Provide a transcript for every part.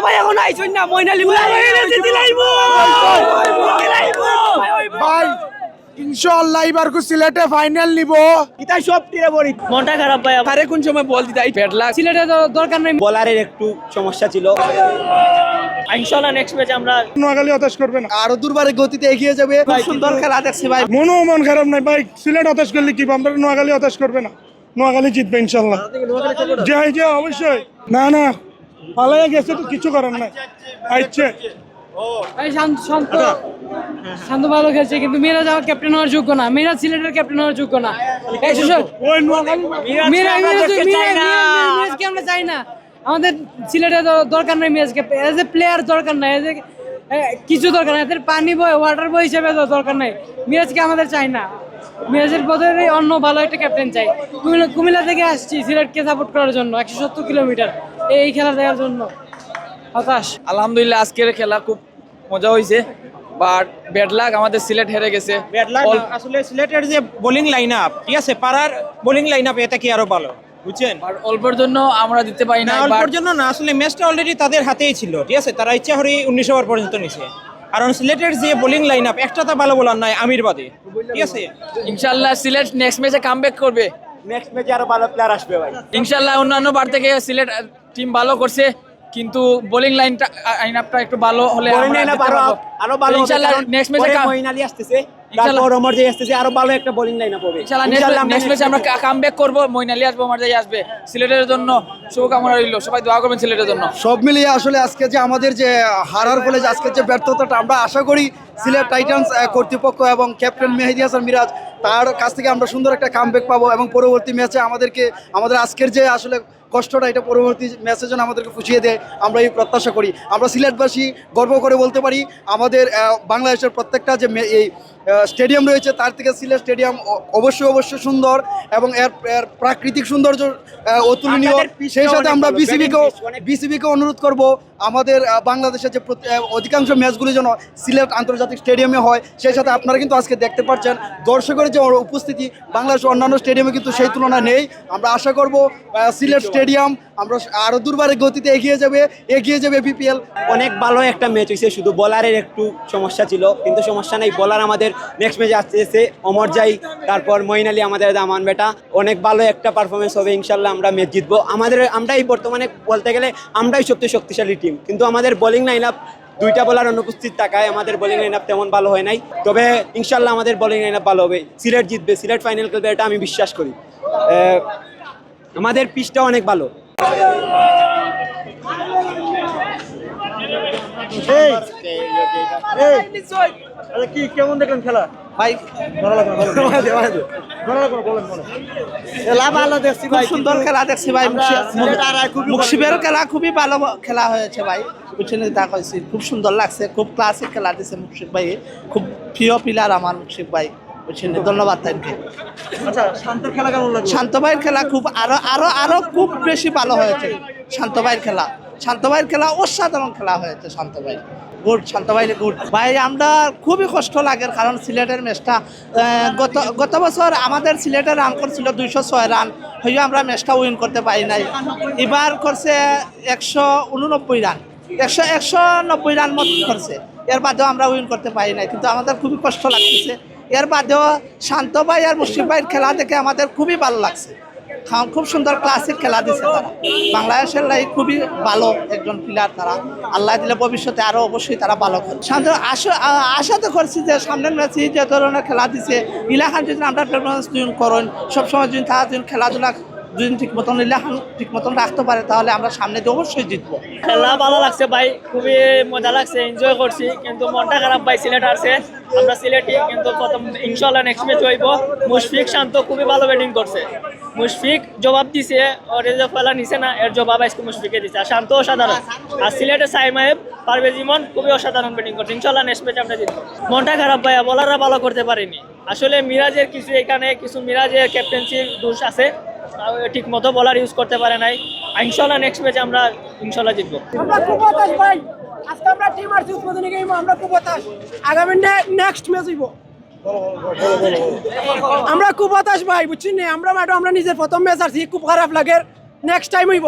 ভাই এখন আইছুন না মইনালি ভাই ইনশাআল্লাহ এবার সিলেটে ফাইনাল নিব। ইতাই সব টিরে বড়ি মনটা খারাপ ভাই আরে কোন সময় বল দিতাই ব্যাড লাক সিলেটে দরকার নাই বোলারের একটু সমস্যা ছিল। ইনশাআল্লাহ নেক্সট ম্যাচে আমরা নোয়াখালী হতাশ করবে না, আরো দুর্বারে গতিতে এগিয়ে যাবে। খুব সুন্দর খেলা দেখছি ভাই। মন খারাপ নাই ভাই, সিলেট হতাশ করলে কি আমরা নোয়াখালী হতাশ করবে না, নোয়াখালী জিতবে ইনশাআল্লাহ। যে অবশ্যই না না পালাইয়া গেছে তো কিছু করার নাই। আইছে ভাই শান্ত ভালো খেলছে, কিন্তু মিরাজ আমার ক্যাপ্টেন হওয়ার যোগ্য না। মিরাজ সিলেটের ক্যাপ্টেন হওয়ার যোগ্য না। ওই নোয়াখালী মিরাজকে আমরা চাই না। আমাদের সিলেটের দরকার নাই মিরাজকে, এজ এ প্লেয়ার দরকার নাই, এজ এ কিছু দরকার নাই, এদের পানি বয় ওয়াটার বয় হিসেবে দরকার নাই। মিরাজকে আমাদের চাই না, মিরাজের বদলে অন্য ভালো একটা ক্যাপ্টেন চাই। কুমিল্লা থেকে আসছি সিলেটকে সাপোর্ট করার জন্য, 170 কিলোমিটার এই খেলা দেওয়ার জন্য। হতাশ। আলহামদুলিল্লাহ আজকের খেলা খুব মজা হয়েছে, বাট ব্যাড লাক আমাদের সিলেট হেরে গেছে। আসলে সিলেটের যে বোলিং লাইন আপ, ঠিক আছে, পাড়ার বোলিং লাইন আপ এটা কি আরো ভালো, বুঝছেন? আর অল্পের জন্য আমরা দিতে পারি না, অল্পের জন্য না, আসলে ম্যাচটা অলরেডি তাদের হাতেই ছিল, ঠিক আছে, তারা ইচ্ছা করে 19 ওভার পর্যন্ত নিছে। কারণ সিলেটের যে বোলিং লাইন আপ একটা তো ভালো বোলার নাই আমির বাদে, ঠিক আছে। ইনশাআল্লাহ সিলেট নেক্সট ম্যাচে কামব্যাক করবে। নেক্সট ম্যাচে আরো ভালো প্লেয়ার আসবে ভাই ইনশাআল্লাহ। অন্যান্য বার থেকে সিলেট টিম ভালো করছে, কিন্তু বোলিং লাইনটা লাইনআপটা একটু ভালো হলে আরো ভালো ইনশাআল্লাহ নেক্সট ম্যাচে মইনালি আসতেছে, তারপর ওমর জাই আসতেছে, আরো ভালো একটা বোলিং লাইন আপ হবে ইনশাআল্লাহ। নেক্সট ম্যাচে আমরা কামব্যাক করব, মইনালি আসবে, ওমর জাই আসবে। সিলেটের জন্য শুভকামনা রইল, সবাই দোয়া করবেন সিলেটের জন্য। সব মিলিয়ে আসলে আজকে যে আমাদের যে হারার ফলে যে আজকের যে ব্যর্থতাটা, আমরা আশা করি সিলেট টাইটান্স কর্তৃপক্ষ এবং ক্যাপ্টেন মেহেদী হাসান মিরাজ তার কাছ থেকে আমরা সুন্দর একটা কামব্যাক পাবো, এবং পরবর্তী ম্যাচে আমাদের আজকের যে আসলে কষ্টটা, এটা পরবর্তী ম্যাচের জন্য আমাদেরকে খুশিয়ে দেয়, আমরা এই প্রত্যাশা করি। আমরা সিলেটবাসী গর্ব করে বলতে পারি আমাদের বাংলাদেশের প্রত্যেকটা যে এই স্টেডিয়াম রয়েছে তার থেকে সিলেট স্টেডিয়াম অবশ্যই সুন্দর, এবং এর প্রাকৃতিক সৌন্দর্য অতুলনীয়। সেই সাথে আমরা বিসিবিকে অনুরোধ করব আমাদের বাংলাদেশের যে অধিকাংশ ম্যাচগুলি যেন সিলেট আন্তর্জাতিক স্টেডিয়ামে হয়। সেই সাথে আপনারা কিন্তু আজকে দেখতে পাচ্ছেন দর্শকের যে উপস্থিতি বাংলাদেশের অন্যান্য স্টেডিয়ামে কিন্তু সেই তুলনা নেই। আমরা আশা করব সিলেট স্টেডিয়াম আমরা আরো দুর্বারে গতিতে এগিয়ে যাবে বিপিএল। অনেক ভালো একটা ম্যাচ হয়েছে, শুধু বোলারের একটু সমস্যা ছিল, কিন্তু সমস্যা নেই। বোলার আমাদের নেক্সট ম্যাচে আসতেছে ওমর জাই, তারপর মঈন আলী আমাদের দামান বেটা, অনেক ভালো একটা পারফরমেন্স হবে ইনশাল্লাহ। আমরা ম্যাচ জিতবো। আমরাই বর্তমানে বলতে গেলে আমরাই সবচেয়ে শক্তিশালী টিম, কিন্তু আমাদের বোলিং লাইন আপ দুইটা বোলার অনুপস্থিত থাকায় আমাদের বোলিং লাইন আপ তেমন ভালো হয় নাই। তবে ইনশাল্লাহ আমাদের বোলিং লাইন আপ ভালো হবে, সিলেট জিতবে, সিলেট ফাইনাল খেলবে, এটা আমি বিশ্বাস করি। আমাদের পিচটা অনেক ভালো। কি কেমন দেখলেন খেলা ভাই খেলা ভালো দেখছি ভাই, সুন্দর খেলা দেখছি ভাই। মুকসিবের খেলা খুবই ভালো খেলা হয়েছে ভাই, বুঝছেন? খুব সুন্দর লাগছে, খুব ক্লাসিক খেলা দিচ্ছে মুকসিব ভাই, খুব প্রিয় প্লেয়ার আমার মুকসিব ভাই, বুঝছেন? ধন্যবাদ তাকে। আচ্ছা, শান্তের খেলা কেমন লাগলো? শান্ত ভাইয়ের খেলা খুব আরো খুব বেশি ভালো হয়েছে। শান্ত ভাইয়ের খেলা অসাধারণ খেলা হয়েছে। শান্ত ভাই গুড ভাই। আমরা খুবই কষ্ট লাগে, কারণ সিলেটের ম্যাচটা গত বছর আমাদের সিলেটের রান করছিল 206 রান, হইয়া আমরা ম্যাচটা উইন করতে পারি নাই। এবার করছে 189 রান, 190 রান মত করছে। এর বাদেও আমরা উইন করতে পারি নাই, কিন্তু আমাদের খুবই কষ্ট লাগতেছে। এর বাদেও শান্ত ভাই আর মুশফিক ভাইয়ের খেলা দেখে আমাদের খুবই ভালো লাগছে। খুব সুন্দর ক্লাসিক খেলা দিচ্ছে তারা, বাংলাদেশের লাই খুবই ভালো একজন প্লেয়ার তারা। আল্লাহ দিলে ভবিষ্যতে আরো অবশ্যই তারা ভালো করবে। শান্ত আশা তো করছি যে সামনের ম্যাচে যে ধরনের খেলা দিচ্ছে ইলাখান যদি আমরা পারফরমেন্স করেন, সবসময় যদি তারা খেলাধুলা ঠিক মতন রাখতে পারে, তাহলে আমরা সামনে দিয়ে অবশ্যই জিতবো। খেলা ভালো লাগছে ভাই, খুবই মজা লাগছে, এনজয় করছি, কিন্তু মনটা খারাপ ভাই। সিলেট আসছে, আমরা সিলেটই, কিন্তু প্রথম ইনশাআল্লাহ নেক্সট ম্যাচ হইব। মুশফিক শান্ত খুবই ভালো ব্যাটিং করছে, মুশফিক জবাব দিছে, ওর যে ফেলা নিছে না এর জবাব আজকে মুশফিকে দিছে। আর শান্ত অসাধারণ, আর সিলেটের সাইমায়েব পারভেজ ইমন খুবই অসাধারণ ব্যাটিং করছে। ইনশাআল্লাহ নেক্সট ম্যাচ আমরা জিতবো। মনটা খারাপ ভাইয়া, বোলাররা ভালো করতে পারেনি। আসলে মিরাজের মিরাজের ক্যাপ্টেন্সির দোষ আছে, ঠিক মতো বলার ইউজ করতে পারে নাই। ইনশাআল্লাহ নেক্সট ম্যাচে আমরা ইনশাআল্লাহ জিতবো। আমরা খুব হতাশ ভাই, আজকে আমরা টিম আর উদ্বোধনী গেম, আমরা খুব হতাশ। আগামী নেক্সট ম্যাচ হইব, আমরা খুব হতাশ ভাই, বুঝছেন? আমরা নিজের প্রথম ম্যাচ আসছি, খুব খারাপ লাগে। নেক্সট টাইম হইব।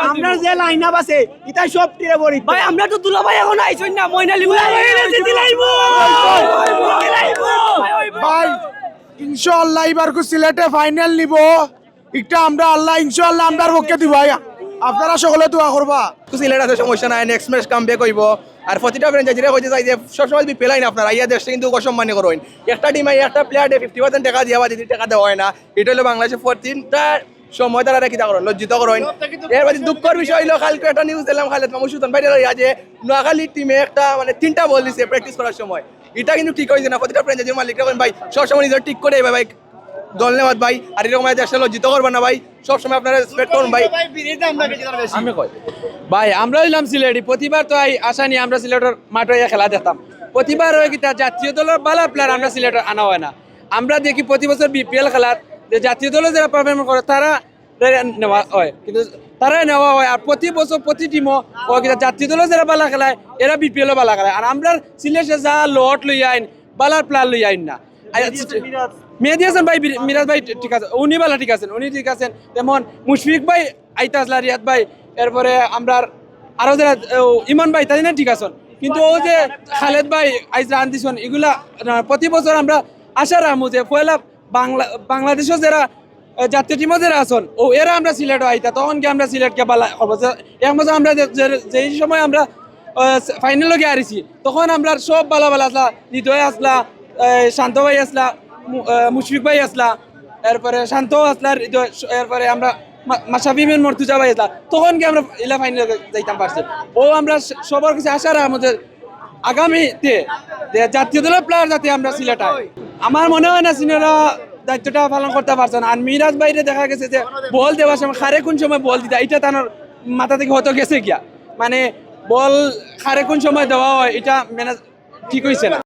আমরা যে লাইন আপ আছে এটা সব টিরে বড়ি ভাই আমরা তো দুলা ভাই এখন আইছই না মইনালি ভাই ইনশাআল্লাহ এবার সিলেটে ফাইনাল নিব একটা আমরা আল্লাহ ইনশাআল্লাহ আমরার পক্ষে দিব ভাই আপনারা সকলে দোয়া করবা সিলেট আছে সমস্যা নাই নেক্সট ম্যাচ কাম ব্যাক হইব আর প্রতিটা ফ্র্যাঞ্চাইজি হইতে চাই যে সবসময় তুমি পেলাই না আপনারা ইয়া দেশে কিন্তু অসম্মানী করবেন একটা টিমে একটা প্লেয়ারে 50% টাকা দিয়া বা যদি টাকা দেওয়া হয় না এটা হলো বাংলাদেশে 14টা সময় তারা কিতা করেন লজ্জিত করেন এর বাদে দুঃখের বিষয় হইলো কালকে একটা নিউজ দিলাম খালেদ মামুন সুলতান ভাই যে নোয়াখালী টিমে একটা মানে 3টা বল দিছে প্র্যাকটিস করার সময় এটা কিন্তু ঠিক হয়েছে না প্রতিটা ফ্র্যাঞ্চাইজির মালিকরা করেন ভাই সবসময় নিজের ঠিক করে ভাই ধন্যবাদ ভাই আর এরকম দেশে লজ্জিত করবেন না ভাই সবসময় আপনারা রেসপেক্ট করুন ভাই আমি কই ভাই আমরা হইলাম সিলেটি প্রতিবার তো আশা নিয়ে আমরা সিলেটের মাঠে খেলা দেখতাম প্রতিবার ওই কিতা জাতীয় দলের ভালো প্লেয়ার আমরা সিলেটে আনা হয় না আমরা দেখি প্রতি বছর বিপিএল খেলার যে জাতীয় দলে যারা পারফরমেন্স করে তারা নেওয়া হয় কিন্তু তারাই নেওয়া হয় আর প্রতি বছর প্রতি টিমও ও কিতা জাতীয় দলে যারা বালা খেলায় এরা বিপিএলও বালা খেলায় আর আমরা সিলেটে যা লট লই আইন বালার প্লেয়ার লই আইন না মেহেদি হাসান ভাই মিরাজ ভাই ঠিক আছে উনি বালা ঠিক আছেন উনি ঠিক আছেন যেমন মুশফিক ভাই আইতা আসলা রিয়াদ ভাই এরপরে আমরা আরো যারা ইমান ভাই তাই না ঠিক আছেন কিন্তু ও যে খালেদ ভাই আইজ রান দিছেন এগুলা প্রতি বছর আমরা আশা রাখবো যে পয়লা বাংলাদেশও যারা জাতীয় টিমও যারা আছেন ও এরা আমরা সিলেটও আইতা তখন কি আমরা সিলেটকে বালা এক বছর আমরা যেই সময় আমরা ফাইনাল গিয়ে আরিছি তখন আমরা সব বালা বালা আসলা হৃদয় আসলা শান্ত ভাই আসলা মুশফিক ভাই আসলা এরপরে শান্ত আসলার এরপরে আমরা মাশাফিমিন মর্তুজা ভাই আসলা তখন কি আমরা ইলা ফাইনাল যাইতাম পারছি ও আমরা সবার কাছে আশা রাখবো যে আগামীতে জাতীয় দলের প্লেয়ার যাতে আমরা সিলেটাই আমার মনে হয় না সিনেরা দায়িত্বটা পালন করতে পারছে না আর মিরাজ বাইরে দেখা গেছে যে বল দেওয়ার সময় খারে কোন সময় বল দিতে এটা তার মাথা থেকে হয়তো গেছে গিয়া মানে বল খারে কোন সময় দেওয়া হয় এটা ম্যানেজ ঠিক হয়েছে না